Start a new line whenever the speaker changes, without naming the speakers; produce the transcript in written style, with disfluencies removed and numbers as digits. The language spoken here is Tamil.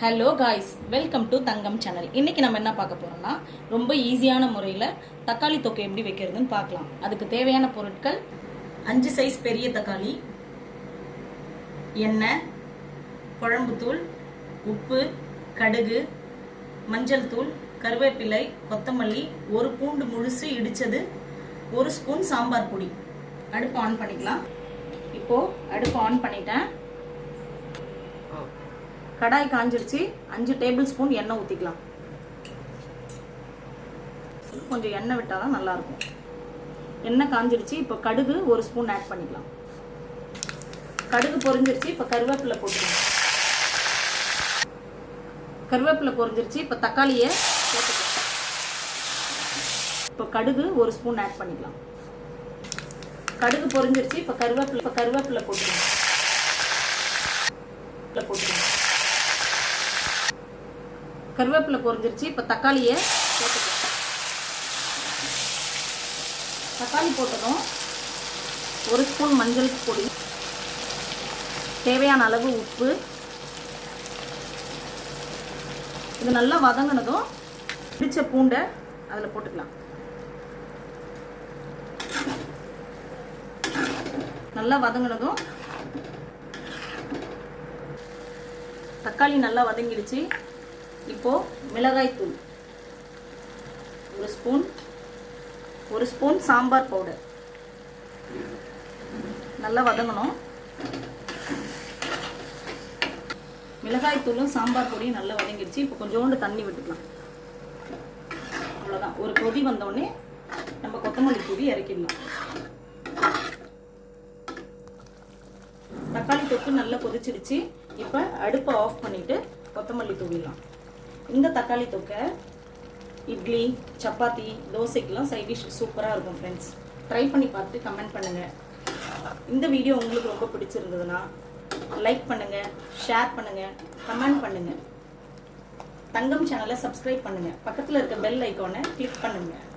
Hello guys, welcome to Thangam channel. இன்றைக்கி நம்ம என்ன பார்க்க போகிறோம்னா, ரொம்ப ஈஸியான முறையில் தக்காளி தொக்கை எப்படி வைக்கிறதுன்னு பார்க்கலாம். அதுக்கு தேவையான பொருட்கள் 5 சைஸ் பெரிய தக்காளி, எண்ணெய், குழம்புத்தூள், உப்பு, கடுகு, மஞ்சள் தூள், கருவேப்பிலை, கொத்தமல்லி, ஒரு பூண்டு முழுசு இடித்தது, 1 ஸ்பூன் சாம்பார் பொடி. அடுப்பு ஆன் பண்ணிக்கலாம். இப்போது அடுப்பு ஆன் பண்ணிட்டேன். கடாய் காஞ்சிருச்சு. 5 டேபிள் ஸ்பூன் எண்ணெய் ஊற்றிக்கலாம். கொஞ்சம் எண்ணெய் விட்டால் தான் நல்லாயிருக்கும். எண்ணெய் காஞ்சிருச்சு. இப்போ கடுகு 1 ஸ்பூன் ஆட் பண்ணிக்கலாம். கடுகு பொரிஞ்சிருச்சு. இப்போ கருவேப்பிலை போட்டுக்கலாம். கருவேப்பிலை பொரிஞ்சிருச்சு. இப்போ தக்காளியை போட்டுக்கலாம். இப்போ கடுகு 1 ஸ்பூன் ஆட் பண்ணிக்கலாம். கடுகு பொரிஞ்சிருச்சு. இப்போ கருவேப்பிலை போட்டுக்கலாம். கருவேப்பிலை பொரிஞ்சிருச்சு. இப்போ தக்காளியை போட்டுக்கலாம். தக்காளி போட்டதும் 1 ஸ்பூன் மஞ்சள் பொடி, தேவையான அளவு உப்பு. இது நல்லா வதங்கினதும் இடிச்ச பூண்டை அதில் போட்டுக்கலாம். நல்லா வதங்கினதும் தக்காளி நல்லா வதங்கிடுச்சு. இப்போ மிளகாய் தூள் 1 ஸ்பூன் சாம்பார் பவுடர் நல்லா வதங்கணும். மிளகாய் தூளும் சாம்பார் பொடியும் நல்லா வதங்கிடுச்சு. இப்போ கொஞ்சோண்டு தண்ணி விட்டுக்கலாம். அவ்வளோதான். ஒரு கொதி வந்தோடனே நம்ம கொத்தமல்லி தூவி இறக்கிடலாம். தக்காளி தொக்கு நல்லா கொதிச்சிடுச்சு. இப்போ அடுப்பை ஆஃப் பண்ணிட்டு கொத்தமல்லி தூவிடலாம். இந்த தக்காளி தொக்கை இட்லி, சப்பாத்தி, தோசைக்கெல்லாம் சைட் டிஷ் சூப்பராக இருக்கும் ஃப்ரெண்ட்ஸ். ட்ரை பண்ணி பார்த்துட்டு கமெண்ட் பண்ணுங்கள். இந்த வீடியோ உங்களுக்கு ரொம்ப பிடிச்சிருந்ததுன்னா லைக் பண்ணுங்கள், ஷேர் பண்ணுங்கள், கமெண்ட் பண்ணுங்கள். தங்கம் சேனலை சப்ஸ்கிரைப் பண்ணுங்கள். பக்கத்தில் இருக்க பெல் ஐக்கானை கிளிக் பண்ணுங்கள்.